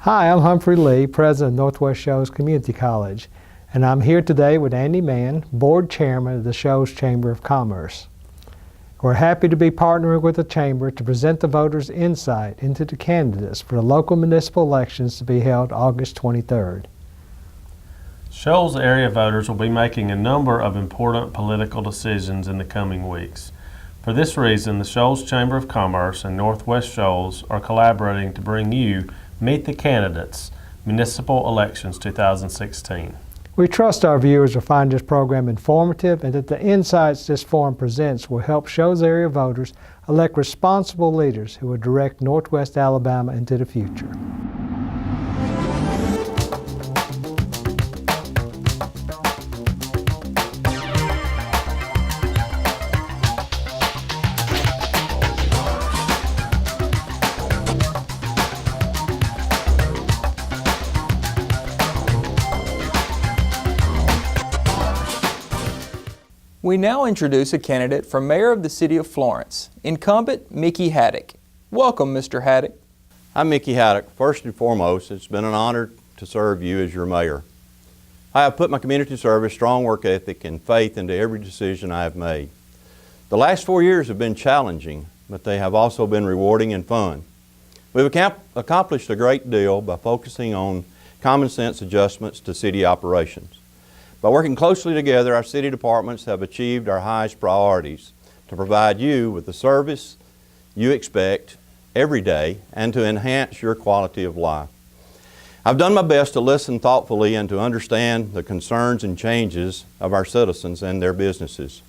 Hi, I'm Humphrey Lee, President of Northwest Shoals Community College, and I'm here today with Andy Mann, Board Chairman of the Shoals Chamber of Commerce. We're happy to be partnering with the Chamber to present the voters' insight into the candidates for the local municipal elections to be held August 23rd. Shoals area voters will be making a number of important political decisions in the coming weeks. For this reason, the Shoals Chamber of Commerce and Northwest Shoals are collaborating to bring you Meet the Candidates, Municipal Elections 2016. We trust our viewers will find this program informative and that the insights this forum presents will help Shoals area voters elect responsible leaders who will direct Northwest Alabama into the future. We now introduce a candidate for Mayor of the City of Florence, incumbent Mickey Haddock. Welcome, Mr. Haddock. I'm Mickey Haddock. First and foremost, it's been an honor to serve you as your mayor. I have put my community service, strong work ethic, and faith into every decision I have made. The last 4 years have been challenging, but they have also been rewarding and fun. We've accomplished a great deal by focusing on common sense adjustments to city operations. By working closely together, our city departments have achieved our highest priorities to provide you with the service you expect every day and to enhance your quality of life. I've done my best to listen thoughtfully and to understand the concerns and changes of our citizens and their businesses.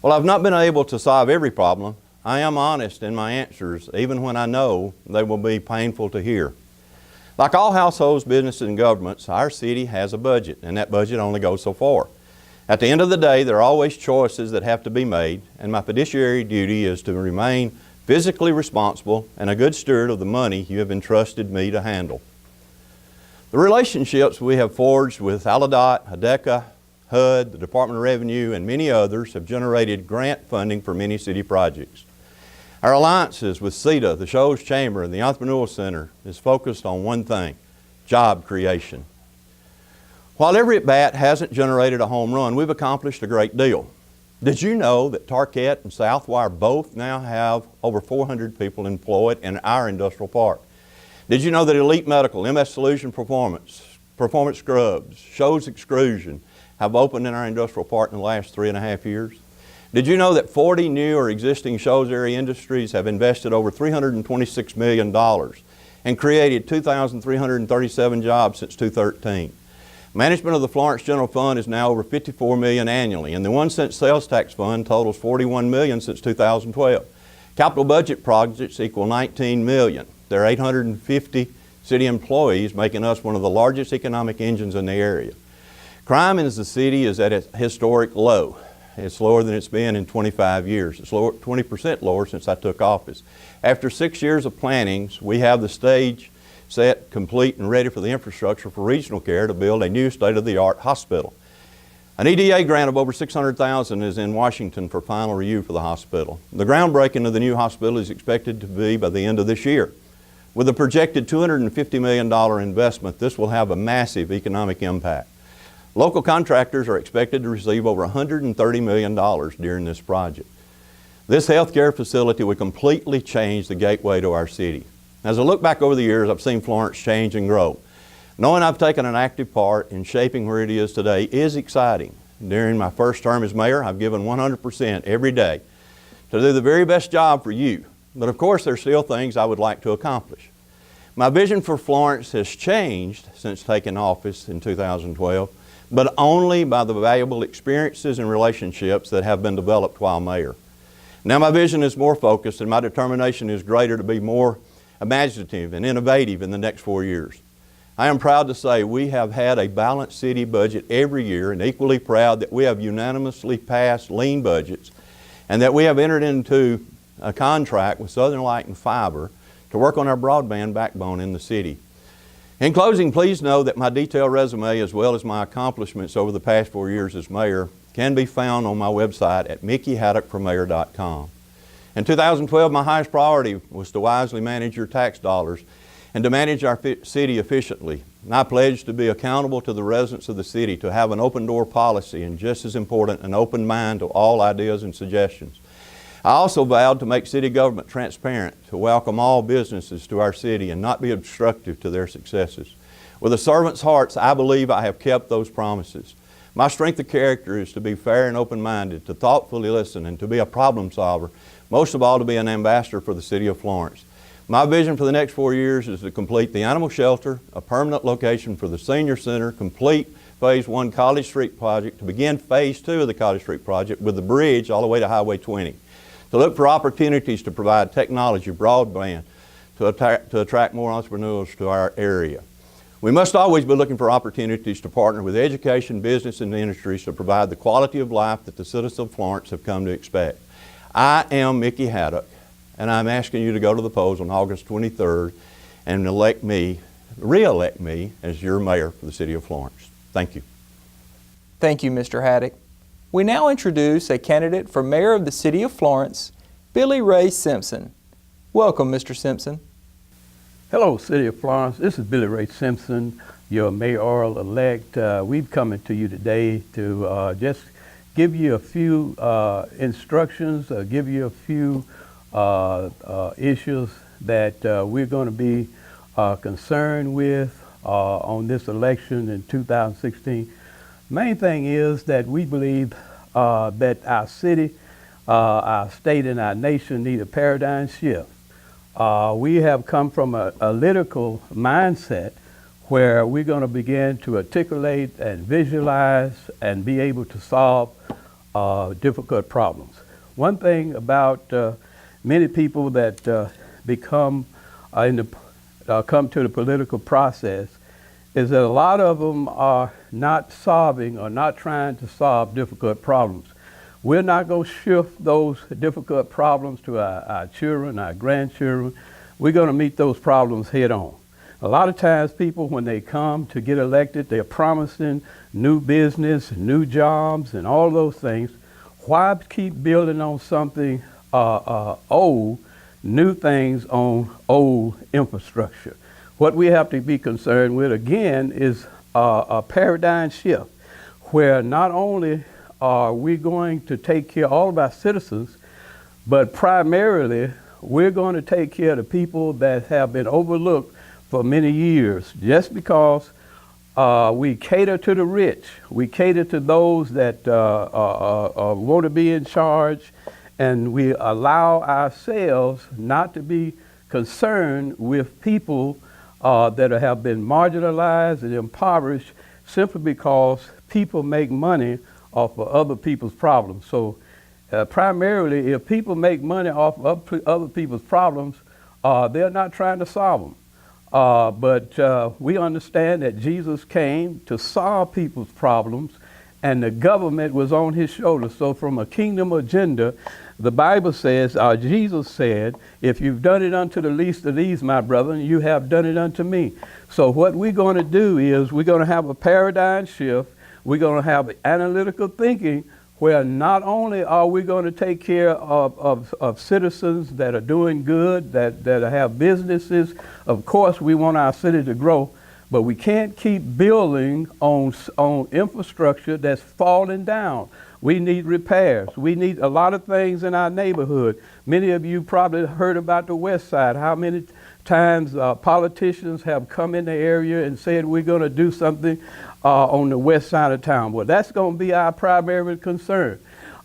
While I've not been able to solve every problem, I am honest in my answers, even when I know they will be painful to hear. Like all households, businesses, and governments, our city has a budget, and that budget only goes so far. At the end of the day, there are always choices that have to be made, and my fiduciary duty is to remain physically responsible and a good steward of the money you have entrusted me to handle. The relationships we have forged with Haddock, HUD, the Department of Revenue, and many others have generated grant funding for many city projects. Our alliances with CETA, the Shoals Chamber, and the Entrepreneurial Center is focused on one thing: job creation. While every at-bat hasn't generated a home run, we've accomplished a great deal. Did you know that Tarkett and Southwire both now have over 400 people employed in our industrial park? Did you know that Elite Medical, MS Solution Performance Scrubs, Shoals Extrusion have opened in our industrial park in the last 3.5 years? Did you know that 40 new or existing Shoals area industries have invested over $326 million and created 2,337 jobs since 2013? Management of the Florence General Fund is now over $54 million annually, and the 1-cent sales tax fund totals $41 million since 2012. Capital budget projects equal $19 million. There are 850 city employees, making us one of the largest economic engines in the area. Crime in the city is at a historic low. It's lower than it's been in 25 years. It's 20% lower since I took office. After 6 years of plannings, we have the stage set, complete, and ready for the infrastructure for regional care to build a new state-of-the-art hospital. An EDA grant of over $600,000 is in Washington for final review for the hospital. The groundbreaking of the new hospital is expected to be by the end of this year. With a projected $250 million investment, this will have a massive economic impact. Local contractors are expected to receive over $130 million during this project. This healthcare facility will completely change the gateway to our city. As I look back over the years, I've seen Florence change and grow. Knowing I've taken an active part in shaping where it is today is exciting. During my first term as mayor, I've given 100% every day to do the very best job for you. But of course, there's still things I would like to accomplish. My vision for Florence has changed since taking office in 2012. But only by the valuable experiences and relationships that have been developed while mayor. Now my vision is more focused and my determination is greater to be more imaginative and innovative in the next 4 years. I am proud to say we have had a balanced city budget every year, and equally proud that we have unanimously passed lean budgets and that we have entered into a contract with Southern Light and Fiber to work on our broadband backbone in the city. In closing, please know that my detailed resume, as well as my accomplishments over the past 4 years as mayor, can be found on my website at mickeyhaddockformayor.com. In 2012, my highest priority was to wisely manage your tax dollars and to manage our city efficiently. And I pledge to be accountable to the residents of the city, to have an open door policy, and just as important, an open mind to all ideas and suggestions. I also vowed to make city government transparent, to welcome all businesses to our city and not be obstructive to their successes. With a servant's heart, I believe I have kept those promises. My strength of character is to be fair and open-minded, to thoughtfully listen, and to be a problem solver, most of all to be an ambassador for the city of Florence. My vision for the next 4 years is to complete the animal shelter, a permanent location for the senior center, complete Phase 1 College Street project, to begin Phase 2 of the College Street project with the bridge all the way to Highway 20, to look for opportunities to provide technology, broadband, to attract more entrepreneurs to our area. We must always be looking for opportunities to partner with education, business, and industries to provide the quality of life that the citizens of Florence have come to expect. I am Mickey Haddock, and I'm asking you to go to the polls on August 23rd and re-elect me as your mayor for the city of Florence. Thank you. Thank you, Mr. Haddock. We now introduce a candidate for mayor of the city of Florence, Billy Ray Simpson. Welcome, Mr. Simpson. Hello, City of Florence. This is Billy Ray Simpson, your mayoral-elect. We've come to you today to just give you a few instructions, give you a few issues that we're going to be concerned with on this election in 2016. Main thing is that we believe that our city, our state, and our nation need a paradigm shift. We have come from a political mindset where we're going to begin to articulate and visualize and be able to solve difficult problems. One thing about many people that come to the political process is that a lot of them are not solving or not trying to solve difficult problems. We're not going to shift those difficult problems to our children, our grandchildren. We're going to meet those problems head on. A lot of times people, when they come to get elected, they're promising new business, new jobs, and all those things. Why keep building on something old, new things on old infrastructure? What we have to be concerned with, again, is a paradigm shift where not only are we going to take care of all of our citizens, but primarily we're going to take care of the people that have been overlooked for many years. Just because we cater to the rich, we cater to those that want to be in charge, and we allow ourselves not to be concerned with people that have been marginalized and impoverished simply because people make money off of other people's problems. So primarily, if people make money off of other people's problems, they're not trying to solve them. But we understand that Jesus came to solve people's problems, and the government was on his shoulders. So from a kingdom agenda, the Bible says, Jesus said, if you've done it unto the least of these, my brethren, you have done it unto me. So what we're going to do is we're going to have a paradigm shift. We're going to have analytical thinking where not only are we going to take care of citizens that are doing good, that have businesses. Of course, we want our city to grow, but we can't keep building on infrastructure that's falling down. We need repairs. We need a lot of things in our neighborhood. Many of you probably heard about the West Side, how many times politicians have come in the area and said we're going to do something on the west side of town. Well, that's going to be our primary concern.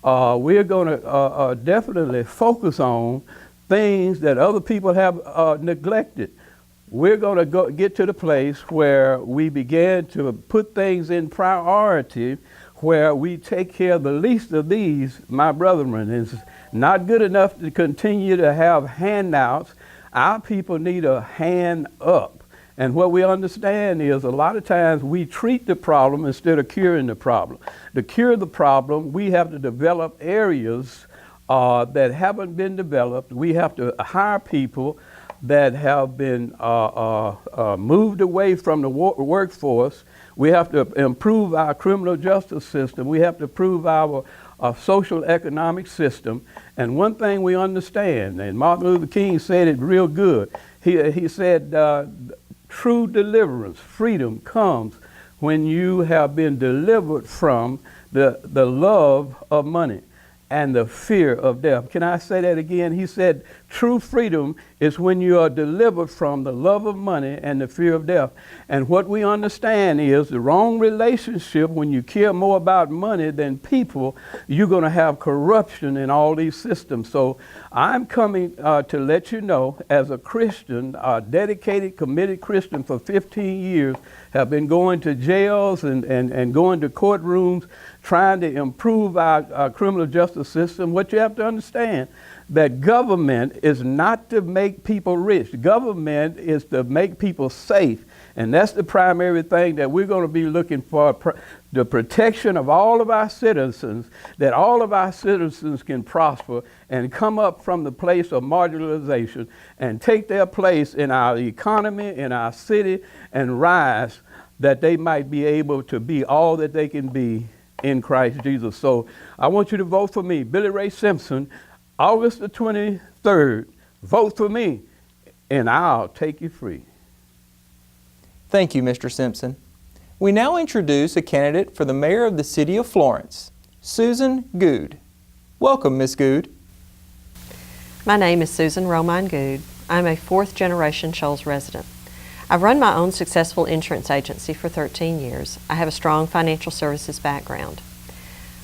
We're going to definitely focus on things that other people have neglected. We're going to get to the place where we begin to put things in priority, where we take care of the least of these, my brethren. It's not good enough to continue to have handouts. Our people need a hand up. And what we understand is a lot of times we treat the problem instead of curing the problem. To cure the problem, we have to develop areas that haven't been developed. We have to hire people that have been moved away from the workforce. We have to improve our criminal justice system. We have to improve our social economic system. And one thing we understand, and Martin Luther King said it real good, He said, true deliverance, freedom comes when you have been delivered from the love of money and the fear of death. Can I say that again? He said, true freedom is when you are delivered from the love of money and the fear of death. And what we understand is the wrong relationship, when you care more about money than people, you're going to have corruption in all these systems. So I'm coming to let you know, as a Christian, a dedicated, committed Christian for 15 years, have been going to jails and going to courtrooms, trying to improve our criminal justice system. What you have to understand, that government is not to make people rich. Government is to make people safe. And that's the primary thing that we're going to be looking for, the protection of all of our citizens, that all of our citizens can prosper and come up from the place of marginalization and take their place in our economy, in our city, and rise, that they might be able to be all that they can be in Christ Jesus. So I want you to vote for me, Billy Ray Simpson, August the 23rd. Vote for me, and I'll take you free. Thank you, Mr. Simpson. We now introduce a candidate for the mayor of the city of Florence, Susan Goode. Welcome, Ms. Goode. My name is Susan Romine Goode. I'm a fourth-generation Shoals resident. I've run my own successful insurance agency for 13 years. I have a strong financial services background.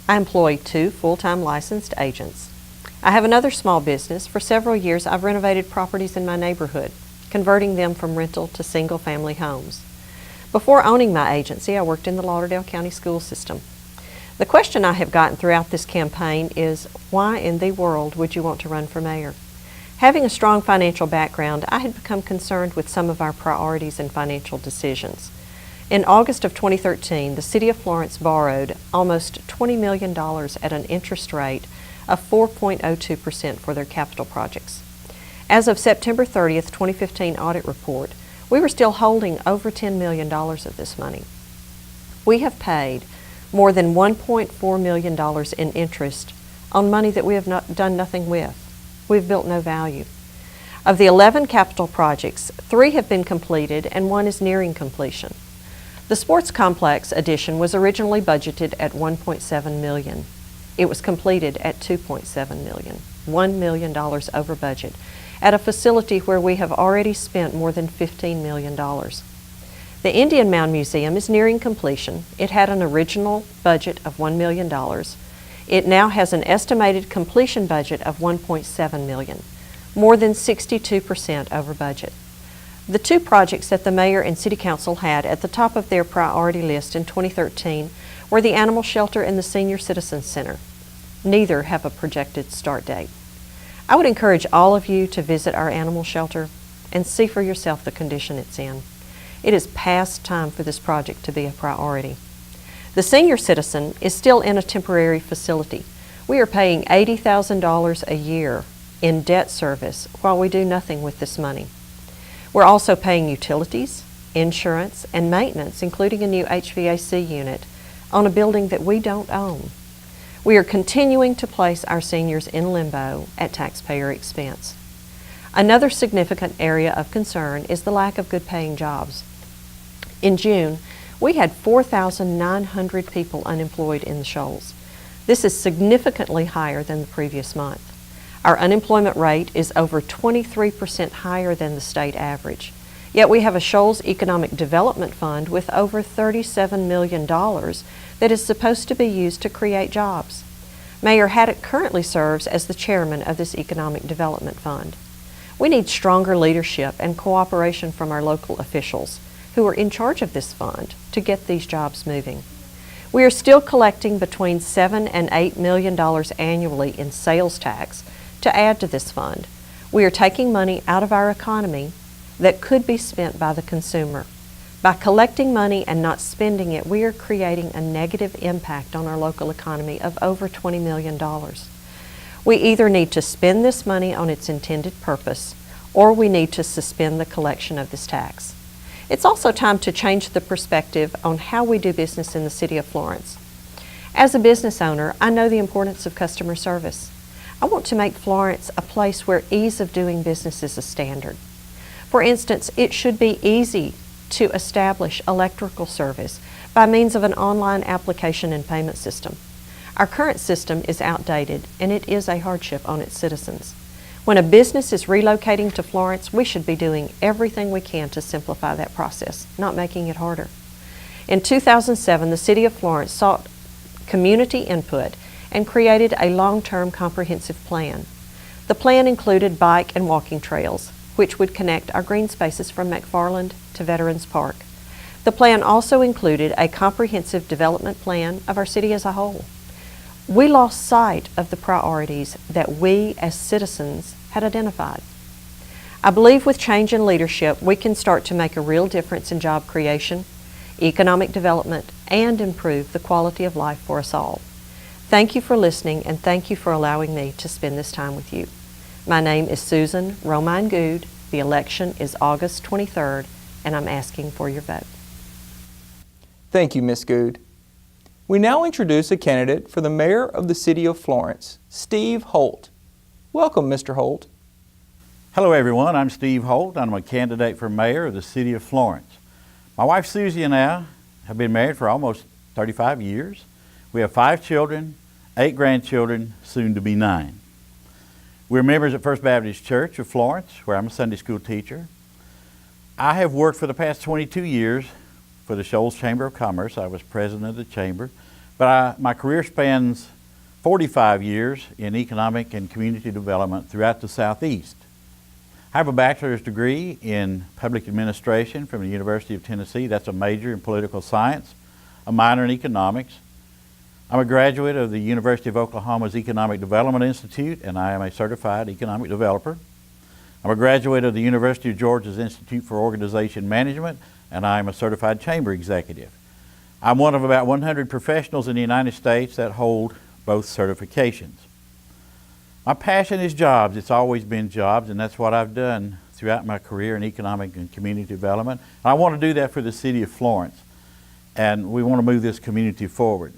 I employ 2 full-time licensed agents. I have another small business. For several years, I've renovated properties in my neighborhood, converting them from rental to single-family homes. Before owning my agency, I worked in the Lauderdale County school system. The question I have gotten throughout this campaign is, why in the world would you want to run for mayor? Having a strong financial background, I had become concerned with some of our priorities and financial decisions. In August of 2013, the City of Florence borrowed almost $20 million at an interest rate of 4.02% for their capital projects. As of September 30th, 2015 audit report, we were still holding over $10 million of this money. We have paid more than $1.4 million in interest on money that we have done nothing with. We've built no value. Of the 11 capital projects, 3 have been completed and 1 is nearing completion. The sports complex addition was originally budgeted at $1.7 million. It was completed at $2.7 million, $1 million over budget, at a facility where we have already spent more than $15 million. The Indian Mound Museum is nearing completion. It had an original budget of $1 million. It now has an estimated completion budget of $1.7 million, more than 62% over budget. The 2 projects that the mayor and city council had at the top of their priority list in 2013 were the animal shelter and the senior citizen center. Neither have a projected start date. I would encourage all of you to visit our animal shelter and see for yourself the condition it's in. It is past time for this project to be a priority. The senior citizen is still in a temporary facility. We are paying $80,000 a year in debt service while we do nothing with this money. We're also paying utilities, insurance, and maintenance, including a new HVAC unit, on a building that we don't own. We are continuing to place our seniors in limbo at taxpayer expense. Another significant area of concern is the lack of good-paying jobs. In June, we had 4,900 people unemployed in the Shoals. This is significantly higher than the previous month. Our unemployment rate is over 23% higher than the state average. Yet we have a Shoals Economic Development Fund with over $37 million that is supposed to be used to create jobs. Mayor Haddock currently serves as the chairman of this Economic Development Fund. We need stronger leadership and cooperation from our local officials who are in charge of this fund to get these jobs moving. We are still collecting between $7 and $8 million annually in sales tax to add to this fund. We are taking money out of our economy that could be spent by the consumer. By collecting money and not spending it, we are creating a negative impact on our local economy of over $20 million. We either need to spend this money on its intended purpose, or we need to suspend the collection of this tax. It's also time to change the perspective on how we do business in the city of Florence. As a business owner, I know the importance of customer service. I want to make Florence a place where ease of doing business is a standard. For instance, it should be easy to establish electrical service by means of an online application and payment system. Our current system is outdated and it is a hardship on its citizens. When a business is relocating to Florence, we should be doing everything we can to simplify that process, not making it harder. In 2007, the City of Florence sought community input and created a long-term comprehensive plan. The plan included bike and walking trails, which would connect our green spaces from McFarland to Veterans Park. The plan also included a comprehensive development plan of our city as a whole. We lost sight of the priorities that we as citizens had identified. I believe with change in leadership, we can start to make a real difference in job creation, economic development, and improve the quality of life for us all. Thank you for listening, and thank you for allowing me to spend this time with you. My name is Susan Romine Goode. The election is August 23rd, and I'm asking for your vote. Thank you, Ms. Goode. We now introduce a candidate for the mayor of the City of Florence, Steve Holt. Welcome, Mr. Holt. Hello everyone, I'm Steve Holt. I'm a candidate for mayor of the City of Florence. My wife Susie and I have been married for almost 35 years. We have 5 children, 8 grandchildren, soon to be 9. We're members at First Baptist Church of Florence, where I'm a Sunday school teacher. I have worked for the past 22 years for the Shoals Chamber of Commerce. I was president of the chamber, but my career spans 45 years in economic and community development throughout the Southeast. I have a bachelor's degree in public administration from the University of Tennessee. That's a major in political science, a minor in economics. I'm a graduate of the University of Oklahoma's Economic Development Institute, and I am a certified economic developer. I'm a graduate of the University of Georgia's Institute for Organization Management, and I am a certified chamber executive. I'm one of about 100 professionals in the United States that hold both certifications. My passion is jobs. It's always been jobs, and that's what I've done throughout my career in economic and community development. And I want to do that for the City of Florence, and we want to move this community forward.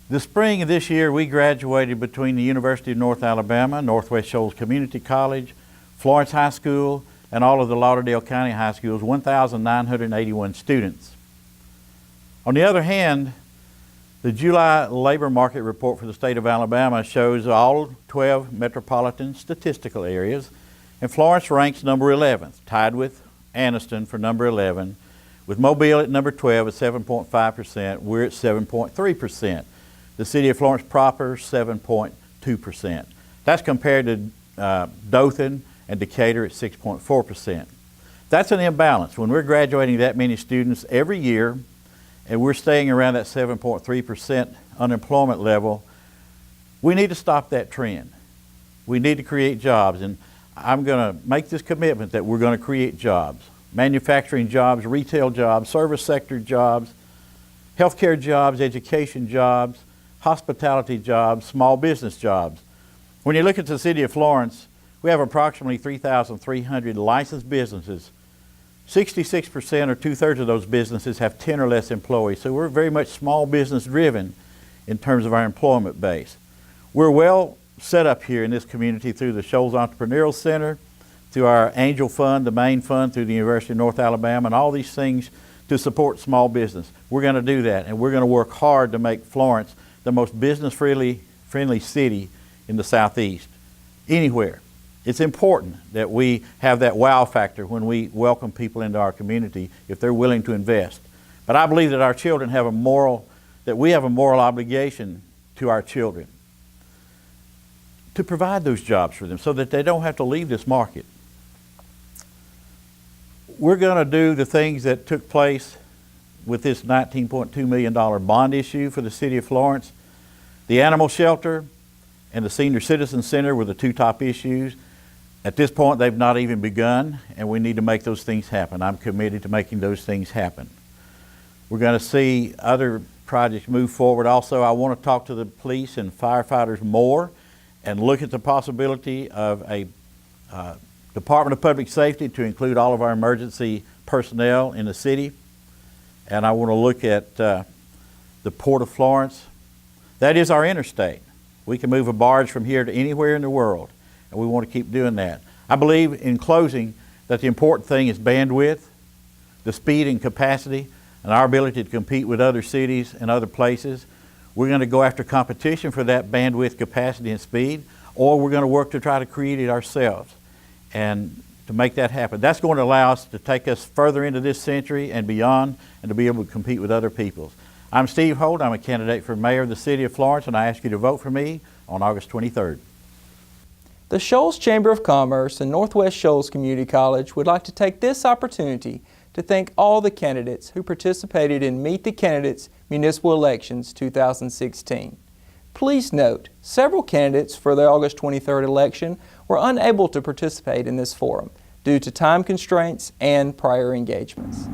The spring of this year, we graduated between the University of North Alabama, Northwest Shoals Community College, Florence High School, and all of the Lauderdale County high schools, 1,981 students. On the other hand, the July labor market report for the state of Alabama shows all 12 metropolitan statistical areas, and Florence ranks number 11th, tied with Anniston for number 11, with Mobile at number 12 at 7.5%. We're at 7.3%. The City of Florence proper, 7.2%. That's compared to Dothan and Decatur at 6.4%. That's an imbalance. When we're graduating that many students every year, and we're staying around that 7.3% unemployment level, we need to stop that trend. We need to create jobs, and I'm going to make this commitment that we're going to create jobs. Manufacturing jobs, retail jobs, service sector jobs, healthcare jobs, education jobs, hospitality jobs, small business jobs. When you look at the City of Florence, we have approximately 3,300 licensed businesses. 66% or 2/3 of those businesses have 10 or less employees. So we're very much small business driven in terms of our employment base. We're well set up here in this community through the Shoals Entrepreneurial Center, through our Angel Fund, the main fund through the University of North Alabama, and all these things to support small business. We're going to do that, and we're going to work hard to make Florence the most business-friendly city in the Southeast, anywhere. It's important that we have that wow factor when we welcome people into our community if they're willing to invest. But I believe that our children have we have a moral obligation to our children to provide those jobs for them so that they don't have to leave this market. We're going to do the things that took place with this $19.2 million bond issue for the City of Florence. The animal shelter and the Senior Citizen Center were the 2 top issues. At this point, they've not even begun, and we need to make those things happen. I'm committed to making those things happen. We're going to see other projects move forward. Also, I want to talk to the police and firefighters more and look at the possibility of a Department of Public Safety to include all of our emergency personnel in the city. And I want to look at the Port of Florence. That is our interstate. We can move a barge from here to anywhere in the world, and we want to keep doing that. I believe, in closing, that the important thing is bandwidth, the speed and capacity, and our ability to compete with other cities and other places. We're going to go after competition for that bandwidth, capacity, and speed, or we're going to work to try to create it ourselves. And to make that happen, that's going to allow us to take us further into this century and beyond, and to be able to compete with other peoples. I'm Steve Holt. I'm a candidate for mayor of the city of Florence, and I ask you to vote for me on August 23rd. The Shoals Chamber of Commerce and Northwest Shoals Community College would like to take this opportunity to thank all the candidates who participated in Meet the Candidates Municipal Elections 2016. Please note, several candidates for the August 23rd election were unable to participate in this forum due to time constraints and prior engagements.